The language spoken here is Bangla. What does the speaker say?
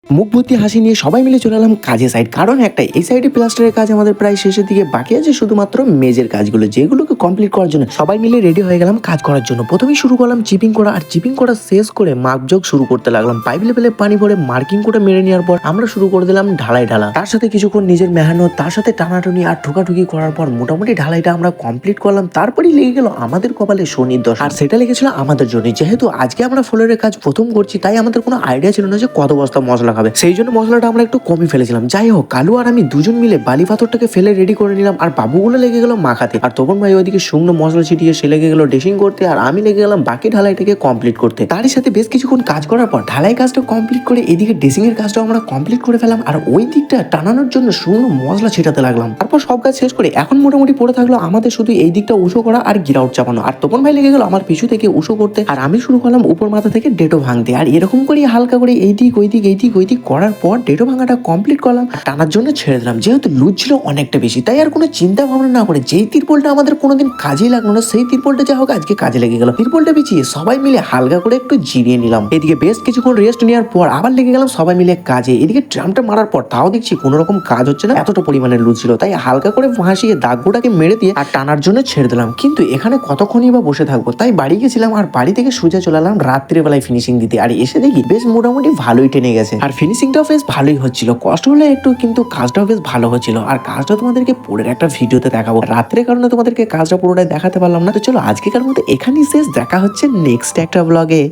মুখ ভর্তি হাসি নিয়ে সবাই মিলে চলে এলাম কাজের সাইড। কারণ একটাই, এই সাইডে প্লাস্টারের কাজ আমাদের প্রায় শেষের দিকে, বাকি আছে শুধুমাত্র মেজের কাজগুলো, যেগুলোকে কমপ্লিট করার জন্য সবাই মিলে রেডি হয়ে গেলাম কাজ করার জন্য। প্রথমেই শুরু করলাম চিপিং করা, আর চিপিং করা শেষ করে মাপজোগ শুরু করতে লাগলাম। পাইপ লেভেলে পানি ভরে মার্কিং করে মেরে নেওয়ার পর আমরা শুরু করে দিলাম ঢালাই ঢালা। তার সাথে কিছুক্ষণ নিজের মেহনত, তার সাথে টানাটুনি আর ঠোকাঠুকি করার পর মোটামুটি ঢালাইটা আমরা কমপ্লিট করলাম। তারপরেই লেগে গেল আমাদের কপালে শনির দশা, আর সেটা লেগেছিল আমাদের জন্য। যেহেতু আজকে আমরা ফ্লোরের কাজ প্রথম করছি, তাই আমাদের কোনো আইডিয়া ছিল না যে কত বস্তা মশলা খাবে, সেই জন্য মশলাটা আমরা একটু কমই ফেলেছিলাম। যাই হোক, কালু আর আমি দুজন মিলে বালি পাথরটাকে ফেলে রেডি করে নিলাম, আর বাবুগুলো লেগে গেল মাখাতে, আর তপন ভাই ওইদিকে শুকনো মশলা ছিটিয়ে সে লেগে গেল ড্রেসিং করতে, আর আমি লেগে গেলাম বাকি ঢালাইটাকে কমপ্লিট করতে। তারই সাথে বেশ কিছুক্ষণ কাজ করার পর ঢালাই কাজটা কমপ্লিট করে এদিকে ড্রেসিং এর কাজটাও আমরা কমপ্লিট করে ফেলাম, আর ওই দিকটা টানানোর জন্য শুকনো মশলা ছিটাতে লাগলাম। তারপর সব কাজ শেষ করে এখন মোটামুটি পড়ে থাকলো আমাদের শুধু এই দিকটা উঁচু করা আর গিরাউট চাপানো, আর তপন ভাই লেগে গেল আমার পিছু থেকে উঁচু করতে, আর আমি শুরু করলাম উপর মাথা থেকে ডেটো ভাঙতে। আর এরকম করে হালকা করে এই দিক ওই দিক এই দিক ওই দিক করার পর ডেটো ভাঙাটা কমপ্লিট করলাম, টানার জন্য ছেড়ে দিলাম। যেহেতু লুজ ছিল অনেকটা বেশি, তাই আর কোনো চিন্তা ভাবনা না করে যেই তিরপলটা আমাদের কোনোদিন কাজেই লাগলো না, সেই তিরপলটা যা হোক আজকে কাজে লেগে গেল। তিরপলটা বিছিয়ে সবাই মিলে হালকা করে একটু জিরিয়ে নিলাম। এদিকে বেশ কিছুক্ষণ রেস্ট নেওয়ার পর আবার লেগে গেলাম সবাই মিলে কাজে। এদিকে ড্রামটা মারার পর তাও দেখছি কোনো রকম কাজ হচ্ছে না, এতটা পরিমাণে লুজ ছিল, তাই হালকা করে ভাসিয়ে দাগগুটাকে মেরে দিয়ে আর টানার জন্য ছেড়ে দিলাম। কিন্তু এখানে কতক্ষণই বা বসে থাকবো, তাই বাড়ি গেছিলাম, আর বাড়ি থেকে সোজা চলে এলাম রাত্রিবেলায় ফিনিশিং দিতে। আর এসে দেখি বেশ মোটামুটি ভালোই টেনে গেছে, আর ফিনিশিংটাও বেশ ভালোই হচ্ছিল। কষ্ট হলে একটু, কিন্তু কাজটাও বেশ ভালো হচ্ছিল। আর কাজটা তোমাদেরকে পরের একটা ভিডিওতে দেখাবো, রাত্রের কারণে তোমাদেরকে কাজটা পুরোটাই দেখাতে পারলাম না। তো চলো আজকেকার মতো এখানেই শেষ, দেখা হচ্ছে নেক্সট একটা ব্লগে।